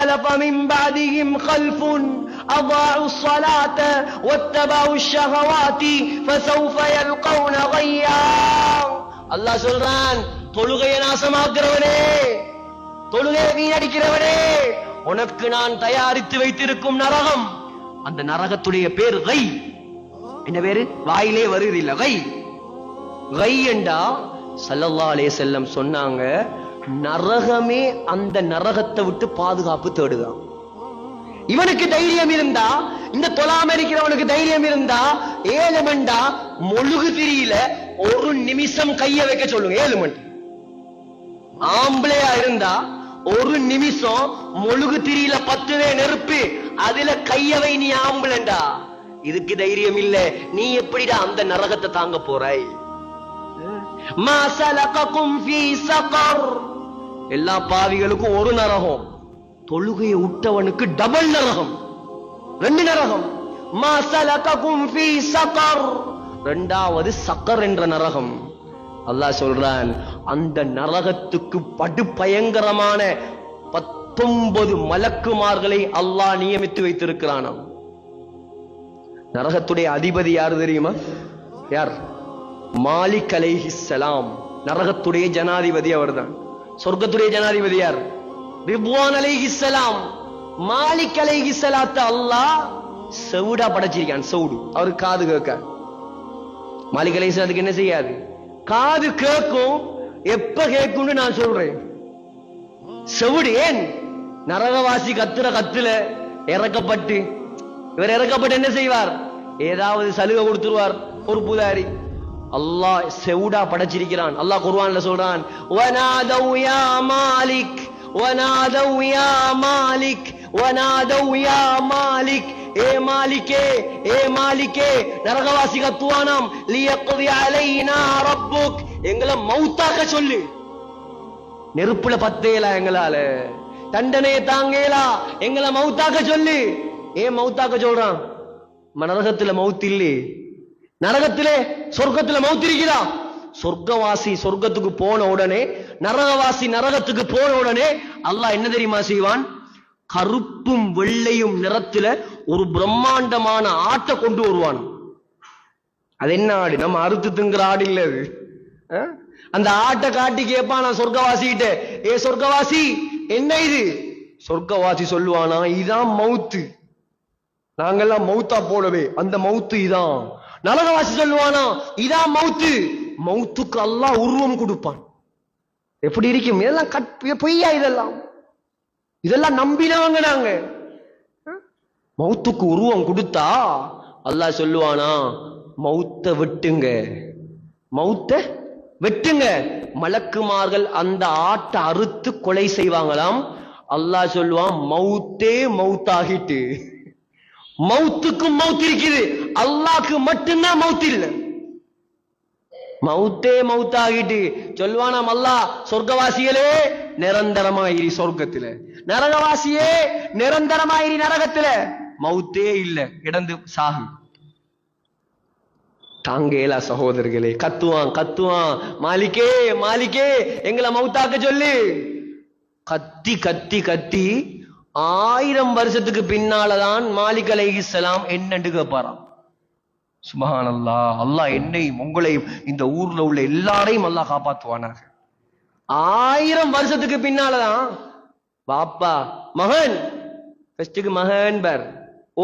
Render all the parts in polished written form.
خلف من بعدهم خلف أضاعوا الصلاة واتبعوا الشهوات فسوف يلقون غيا. அல்லாஹ் சொல்றான், தொழுகையை நாசமாக்குறவனே, தொழுகையை வீணடிக்கிறவனே, உனக்கு நான் தயாரித்து வைத்திருக்கும் நரகம், அந்த நரகத்துடைய பேர் கை. என்ன பேரு? வாயிலே வருது இல்ல, கை. கை என்றா ஸல்லல்லாஹு அலைஹி வஸல்லம் சொன்னாங்க, நரகமே அந்த நரகத்தை விட்டு பாதுகாப்பு தேடுதான். இவனுக்கு தைரியம் இருந்தா, இந்த தொழாம இருக்கிறவனுக்கு தைரியம் இருந்தா, 7 மண்டா மொழுகு திரியில ஒரு நிமிஷம் கைய வைக்க சொல்லுங்க. 7 மணி ஆம்பளையா இருந்தா ஒரு நிமிஷம் மொழுகு திரியில 10 நெருப்பு, அதுல கையவை. நீ ஆம்பளண்டா, இதுக்கு தைரியம் இல்ல, நீ எப்படிடா அந்த நரகத்தை தாங்க போறாய்? மா சலககும் ஃபீ ஸகர். எல்லா பாவிகளுக்கும் ஒரு நரகம், தொழுகையை விட்டவனுக்கு டபுள் நரகம், 2 நரகம். மா சலககும் ஃபீ ஸகர், இரண்டாவது சக்கர் என்ற நரகம். அல்லாஹ் சொல்றான், அந்த நரகத்துக்கு படு பயங்கரமான 19 மலக்குமார்களை அல்லாஹ் நியமித்து வைத்திருக்கிறானாம். நரகத்துடைய அதிபதி யாரு தெரியுமா? யார்? மாலிக் அலைஹிஸ்ஸலாம். நரகத்துடைய ஜனாதிபதி அவர்தான். சொர்க்கத்துடைய ஜனாதிபதி யார்? ரிப்வான் அலைஹிஸ்ஸலாம். மாலிக் அலைஹிஸ்ஸலாத்தை அல்லாஹ் செவுடா படைச்சிருக்கான். செவுடு, அவரு காது கேட்க. மாலிக் அலைஹிஸ்ஸலாத்துக்கு என்ன செய்யாது? காது கேட்கும். எப்ப கேட்கும் நான் சொல்றேன். செவுடு. ஏன்? நரகவாசி கத்துற கத்துல இறக்கப்பட்டு, இவர் இறக்கப்பட்டு என்ன செய்வார்? ஏதாவது சலுகை கொடுத்துருவார் ஒரு புதாரி. அல்லாஹ் செவுடா படைச்சிருக்கிறான். அல்லாஹ் குர்ஆன்ல சொல்றான், வனாதவ் யா மாலிக், வனாதவ் யா மாலிக், வனாதவ் யா மாலிக். ஏ மாலிகே, ஏ மாலிகே. நரகவாசி கத்துவானாம், லியக்தி அலைனா ரப்புக், எங்களை மௌத்தாக்க சொல்லு. நெருப்புல பத்தேலா, எங்களால தண்டனையை தாங்கேலா, எங்களை மௌத்தாக்க சொல்லு. ஏன் மௌத்தாக்க சொல்றான்? நரகத்துல மௌத் இல்லே. நரகத்திலே சொர்க்கத்துல மௌத் இருக்கிறா. சொர்க்கவாசி சொர்க்கத்துக்கு போன உடனே, நரகவாசி நரகத்துக்கு போன உடனே அல்லாஹ் என்ன தெரியுமா செய்வான்? கருப்பும் வெள்ளையும் நிறத்துல ஒரு பிரம்மாண்டமான ஆட்டை கொண்டு வருவான். அது என்ன ஆடு? நம்ம அறுத்து திங்குற ஆடு இல்ல அது. அந்த ஆட்டை காட்டி கேட்பானா சொர்க்கவாசிகிட்ட, ஏ சொர்க்கவாசி என்ன இது? சொர்க்கவாசி சொல்லுவானா, இதான் மவுத்து, நாங்கெல்லாம் மௌத்தா போலவே, அந்த மௌத்து இதான். நரகவாசி சொல்லுவானா, இதான் மௌத்து. மௌத்துக்கு அல்லாஹ் உருவம் கொடுப்பான். எப்படி இருக்கும்? இதெல்லாம் பொய்யா? இதெல்லாம் நம்பினவங்க நாங்க. மௌத்துக்கு உருவம் கொடுத்தா அல்லாஹ் சொல்லுவானா, மௌத்த வெட்டுங்க, மௌத்த வெட்டுங்க. மலக்குமார்கள் அந்த ஆட்டை அறுத்து கொலை செய்வாங்களாம். அல்லாஹ் சொல்லுவான், மௌத்தே மௌத்தாகிட்டு. மௌத்துக்கும் மௌத் இருக்குது, அல்லாஹ்க்கு மட்டும்தான் மௌத் இல்ல. மௌத்தே மௌத்தாகிட்டு சொல்வானாம் அல்லாஹ், சொர்க்கவாசிகளே நிரந்தரமாயிரி சொர்க்கத்துல, நரகவாசியே நிரந்தரமாயிரி நரகத்துல. மௌத்தே இல்ல, கிடந்து சாகு. தாங்கேலா சகோதரர்களே. கத்துவான் கத்துவான், மாலிகே மாலிகே எங்களை மௌத்தாக்க சொல்லு. கத்தி கத்தி கத்தி 1000 வருஷத்துக்கு பின்னாலதான் மாலிக் அலைஹிஸ்ஸலாம் என்னன்னு கேட்பாராம். சுப்ஹானல்லாஹ். அல்லாஹ் என்னையும் உங்களையும் இந்த ஊர்ல உள்ள எல்லாரையும் அல்லாஹ் காப்பாத்துவானாக. 1000 வருஷத்துக்கு பின்னாலதான் பாப்பா மகன், ஃபர்ஸ்டுக்கு மகன் பார்,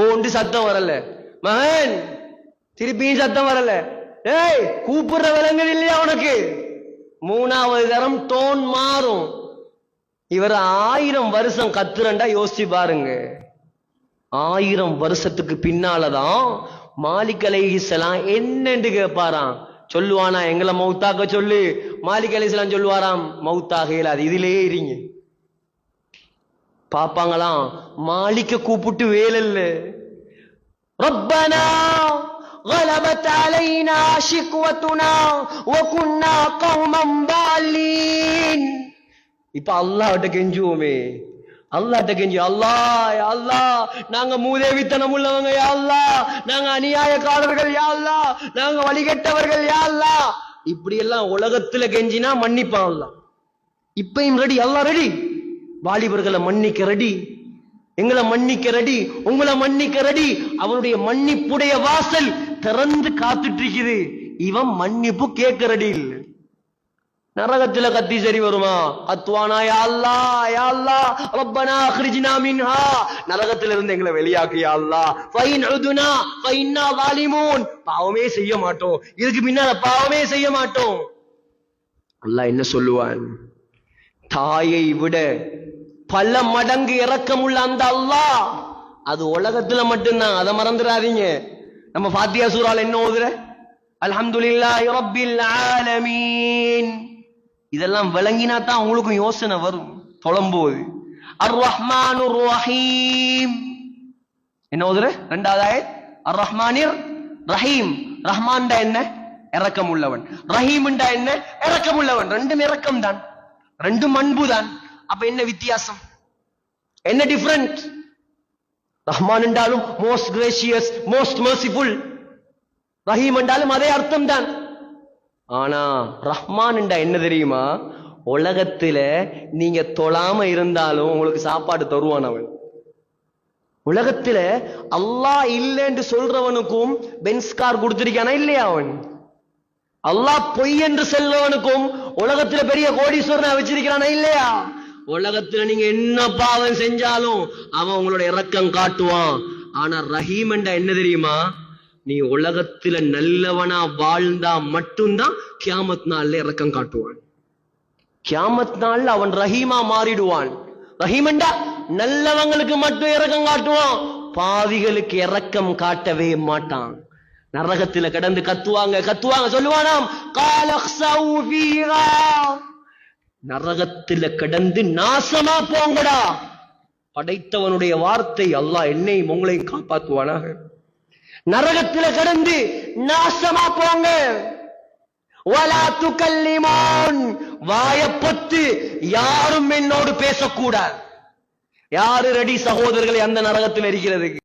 ஓண்டு சத்தம் வரல, மகன் திருப்பியும் சத்தம் வரல. ஏய் கூப்பிடுற விலங்குது இல்லையா உனக்கு? 3வது தரம் டோன் மாறும். இவர் 1000 வருஷம் கத்துறண்டா யோசிச்சு பாருங்க. 1000 வருஷத்துக்கு பின்னாலதான் மாலிக் அலைஹிஸ்ஸலாம் என்னன்னு கேட்பாராம். சொல்லுவானா, எங்களை மௌத்தாக்க சொல்லு. மாலிக் அலைஹிஸ்ஸலாம் சொல்லுவாராம், மௌத்தாக இயலாது, இதிலே இருங்க. பாப்பாங்களாம், மாலிக்க கூப்பிட்டு வேலல்ல. ரப்பனா غلبت علينا شقوتنا وكنا قوما ضالين. இப்ப அல்லாஹ்ட்ட கெஞ்சுவோமே, அல்லாஹ்ட்ட கெஞ்சி, அல்லாஹ் அல்லாஹ் நாங்க மூதேவித்தனம் உள்ளவங்க யா அல்லாஹ், நாங்க அநியாயக்காரர்கள் யா அல்லாஹ், நாங்க வழிகட்டவர்கள் யா அல்லாஹ். இப்படி எல்லாம் உலகத்துல கெஞ்சினா மன்னிப்பான் அல்லாஹ். இப்பயும் ரெடி, அல்லாஹ் ரெடி. வாலிபர்களை மன்னிக்க ரெடி, எங்களை மன்னிக்க ரெடி, உங்களை மன்னிக்க ரெடி. அவனுடைய மன்னிப்புடைய வாசல் திறந்து காத்துட்டு இருக்குது. இவன் மன்னிப்பு கேட்க ரெடி இல்லை. நரகத்துல கத்தி சரி வருமா? அத்வானா யா அல்லாஹ், யா அல்லாஹ் ரப்பனா அக்ரிஜ்னா மின்ஹா, நரகத்துல இருந்து எங்களை வெளியாக்கு யா அல்லாஹ். ஃபைன் உதுனா ஃபைன்னா வாலிமூன், பாவமே செய்ய மாட்டோம், இதுக்கு பின்னால பாவமே செய்ய மாட்டோம். அல்லாஹ் என்ன சொல்லுவான்? தாயை விட பல மடங்கு இரக்கமுள்ள அந்த அல்லாஹ் அது உலகத்துல மட்டும்தான். அதை மறந்துடாதீங்க. நம்ம ஃபாத்தியா சூரால என்ன ஓதுற? அல்ஹம்துலில்லாஹி ரப்பில் ஆலமீன். இதெல்லாம் விளங்கினா தான் உங்களுக்கும் யோசனை வரும் தொழும்போது. அர் ரஹ்மானுர் ரஹீம் என்ன ஓதுற? இரண்டாவது ஆயத் அர் ரஹ்மானிர் ரஹீம். ரஹ்மான்டா என்ன? இரக்கம் உள்ளவன். ரஹீம்டா என்ன? இரக்கம் உள்ளவன். ரெண்டும் இரக்கம் தான், ரெண்டும் அன்பு தான். அப்ப என்ன வித்தியாசம்? என்ன டிஃபரண்ட்? ரஹ்மான் என்றாலும் most gracious, most merciful. Rahim என்றாலும் அதே அர்த்தம் தான். ஆனா ரஹ்மான் என்றா என்ன தெரியுமா? உலகத்துல நீங்க தொழாம இருந்தாலும் உங்களுக்கு சாப்பாடு தருவான் அவன். உலகத்துல அல்லாஹ் இல்லைன்னு சொல்றவனுக்கும் பென்ஸ் கார் கொடுத்திருக்கானா இல்லையா? அவன் அல்லாஹ் பொய் என்று செல்றவனுக்கும் உலகத்துல பெரிய கோடீஸ்வரனை வச்சிருக்கிறானா இல்லையா? உலகத்துல நீங்க என்ன பாவம் செஞ்சாலும் அவன் உங்களோட இரக்கம் காட்டுவான். ஆனா ரஹீம் என்றா என்ன தெரியுமா? நீ உலகத்துல நல்லவனா வாழ்ந்தா மட்டும்தான் கியாமத் நாள்ல இரக்கம் காட்டுவான். கியாமத் நாள்ல அவன் ரஹீமா மாறிடுவான். ரஹீம் என்றா நல்லவங்களுக்கு மட்டும் இரக்கம் காட்டுவான், பாவிகளுக்கு இரக்கம் காட்டவே மாட்டான். நரகத்துல கடந்து கத்துவாங்க கத்துவாங்க, சொல்லுவானாம் காலக்ஸௌ ஃபீஹா, நரகத்துல கடந்து நாசமா போங்கடா. படைத்தவனுடைய வார்த்தை. அல்லாஹ் என்னையும் உங்களையும் காப்பாற்றுவானாக. நரகத்துல கடந்து நாசமா போங்க. வலா துகல்லிமூன், வாயப்பத்து யாரும் என்னோடு பேசக்கூடாது. யாரு ரெடி சகோதரர்களை அந்த நரகத்தில் இருக்கிறதுக்கு?